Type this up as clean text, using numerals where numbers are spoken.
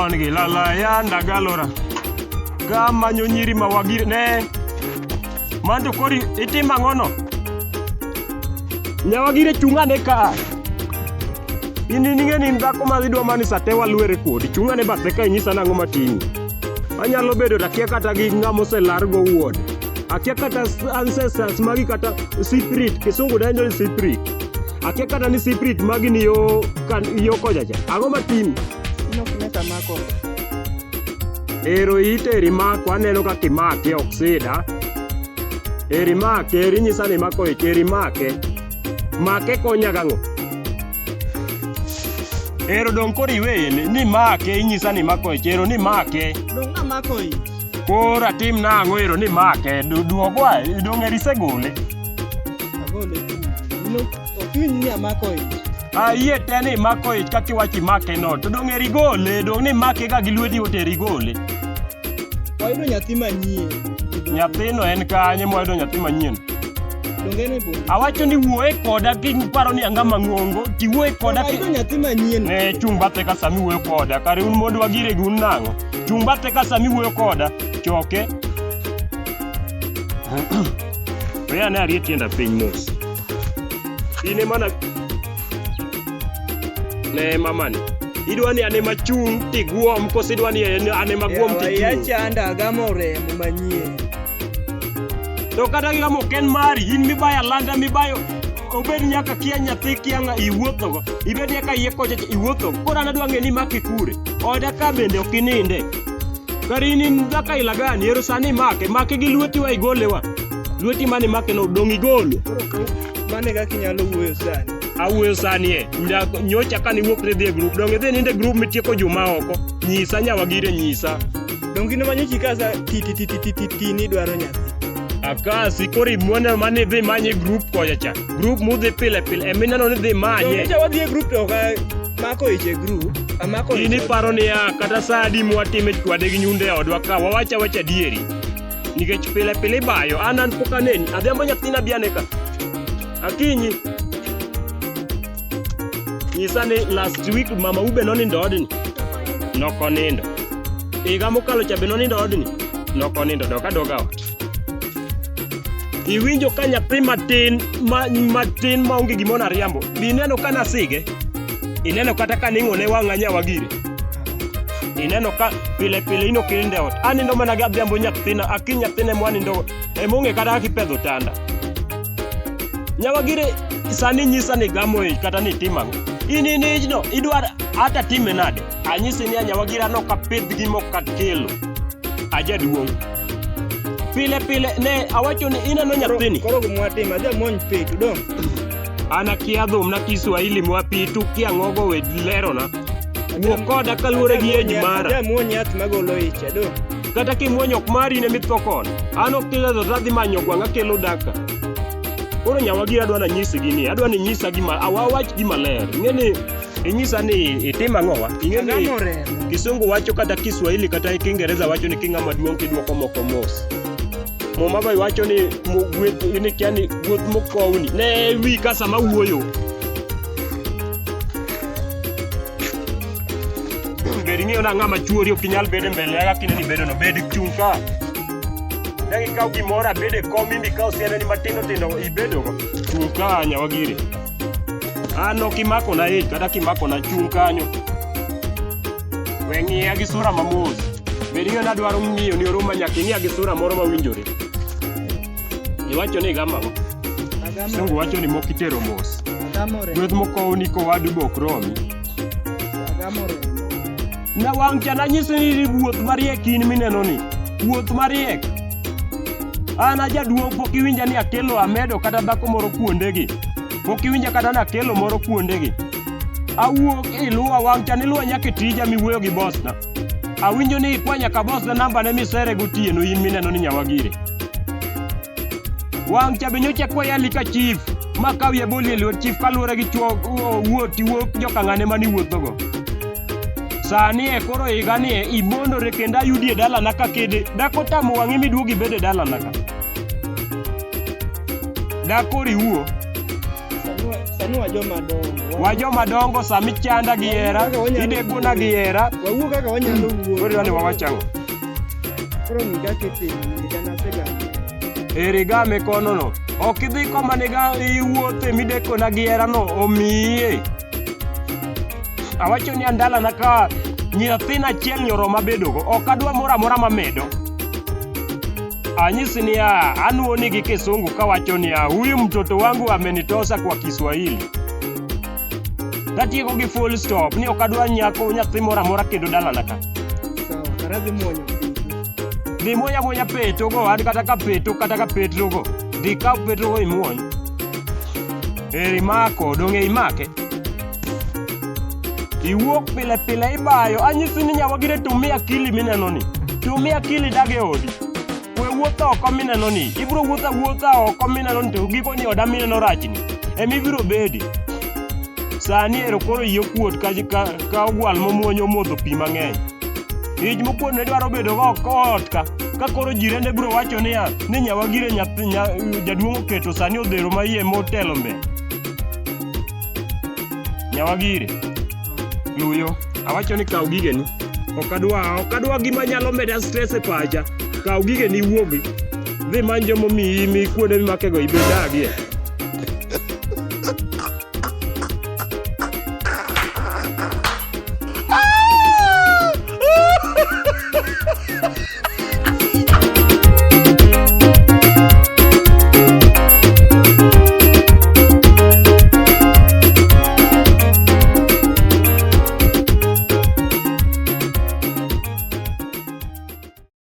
wan gi lala yanda galora ka manyo nyiri ma wagir ne manto kori itim ang'ono nyawagire chung'ane ka ining'e ni dhako ma idwa mani sate walwere kodi chung'ane bathe ka inyisa nang'o matini anyalo bedo akia kata gi ng'ama oselar go wuon akia kata ancestors magi kata spirit kisungu denjo ni spirit akia kata ni spirit magi ni yo kojacha ang'o matini ero iteri mako aneno ka kimake oksida eri make eri nyisa ni mako eri make konya gang'o ero dong koro iweyene ni make inyisa ni mako ero ni make dong na mako ich koro atim nang'o ero ni make duogwa dong eri segole agole okiwinj ni amako ich ayie te ni mako ich kaka iwachi make no to dong eri gole dong ni make ga gi lweti oteri gole wayudo nyathi manyien nyathino en kanye mwayudo nyathi manyien dongene bo awacho ni wuoye koda kiparo ni anga mang'ongo tiwuoye koda wayudo nyathi manyien ne chung' bathe ka sami wuoyo koda kare un mondo wagire gi un nang'o chung' bathe ka sami wuoyo koda choke oya ne arie tienda piny mos ine mana ne mamani idwa ni ane machung' tigwom koso idwa ni ane magwom tichung' yachanda agamo remo manyien to kata gigamo ken mari in mibayo alanda mibayo obed nyaka kia nyathi kianga iwuothogo ibed nyaka iye kocha iwuothogo koro an adwa ng'e ni make kure oda ka bende ok ininde kari in dhaka ilagani ero sani make gi lweti wa igolewa lweti mane make no dong igolo mane kaka inyalo wuoyo sani awuoyo sani nyocha kani wuok ne dhi e grup dong idhi ninde grup mitieko juma oko nyisa nyawagire nyisa dong gino manyochi kasa ti ni dwaro nyathi akasi kori mwone mani dhi manye grup kojacha grup mudhi pile emineno ni dhi manye nyocha wadhi e grup to ka mako ich e grup amako ich ini paro ni ya kata sadi mwatime chwade gi nyunde odwa ka wawacha dieri nikech pile bayo an poka neni adhiambo nyathina biane ka akinyi nyisa ni last week mama ube nonindo odni nokonindo iga mokalo cha be nonindo odni nokonindo doka ot iwinjo ka nyathi matin maonge gimoro ariambo ineno ka nasige ineno kata ka ning'one wang'a nyawagire ineno ka pile inokinde ot anindo mana ga dhiambo nyathina aki nyathine mwanindo emong'e kata kaka ipedho tanda nyawagire sani nyisa ni gamo ich kata ni timang'o inijno idwar hata time nade anyisi ni nyawagire anokapidh gimo kakelo ajaduong' pile ne awacho ni ineno nyathini koro gimwatim adhi amony pitu dong an akia dhum na Kiswahili mwapitu kiang'ogo we lerona wuok koda kaluwore gi age mara adhi amwony yath magolo ich dong kata kimwonyo ok mari ne mitho kono an okiledho tadhi manyo gwang'a kelo daka koro nyawagire adwa na nyisi gini adwa ni nyisa gima awawach gima ler ing'eni inyisa ni itim ang'owa ing'eni kisungu wacho kata Kiswahili kata Kiingereza wacho ni king'ama duong' kidwoko moko mos momago iwacho ni ini kia ni wuoth mokowni ne wi ka sama wuoyo bed ing'eyo na ng'ama chuori ok inyal bedo mbele kaka kineni bedo no bed chung' ka dang ikaw gimoro abede komi mikaw siene ni matindo ibedogo chung' ka nyawagire an ok imako na ich kata kimako na chung' kanyo we ng'iya gi sura mamos bed ing'eyo nadwaro ng'iyo ni oroma nyaka ing'iya gi sura moro mawinjore iwacho ni gamang'o sungu wacho ni mokitero mos gweth mokowni kowadu bok romi na wang' cha nanyisi ni wuoth mariek in mineno ni wuoth mariek an ajaduong' pok iwinja ni akelo amedo kata dhako moro kuondegi pok iwinja kata nakelo moro kuondegi awuok iluwa wang' cha niluwa nyaka tija miwuoyo gi bosna awinjo ni ikwa nyaka bosna namba ne misere gotieno in mineno ni nyawagire wang' cha be nyocha kwayali ka chief makawie boli e lwet chief kaluwore gi chuo wuok joka ng'ane mani wuothogo sani e koro higani e ibondore kendo ayudi e dalana ka kede dako tamo wang'i miduogi bede dalana ka dako riuo sani wajomadongo. Wajomadongo sami chanda gi hera, idekona gi hera. Wawuo kaka wanyalo wuoyo. Koro ni wawachango. Koro niga kete niga nasegame. Erigame kono no. Ok idhi koma niga iwuothe midekona gi hera no omiye. Awacho ni andala na ka nyathina achiel nyoro mabedogo. Ok adwa moramora mamedo. Anyisi ni anuoni gi kisungu kawacho ni huyu mtoto wangu amenitosa kwa Kiswahili. Tatieko gi full stop ni ok adwa nyako nyathi moramora kendo dalana ka. Sawa, karazi muonyo. Dhi muonya petogo, ad kata ka petrogo. Dhi ka petrogo imuony. Eri mako, donge imake. Iwuok pile ibayo. Anyisi ni nyawagire tumi akili mineno ni. Tumi akili dage odi. We wuotho oko mineno ni. Ibiro wuotha oko mineno ni to giko ni oda mineno rachni. Emibiro bedi. Sani ero koro yie kuot ka ogwal momuonyo modho pi mang'eny. Ich mokuot ne dwaro bedo oko ot ka koro jirende biro wacho ni nyawagire jaduong' oketo sani odhero maiye motelo mbele. Nyawagire luyo awacho ni kaw gigeni. Ok adwa gima nyalo meda stress e pacha. Kaw gigeni wuogi. Dhi manjo momiyi kuonde mimakego ibedagie.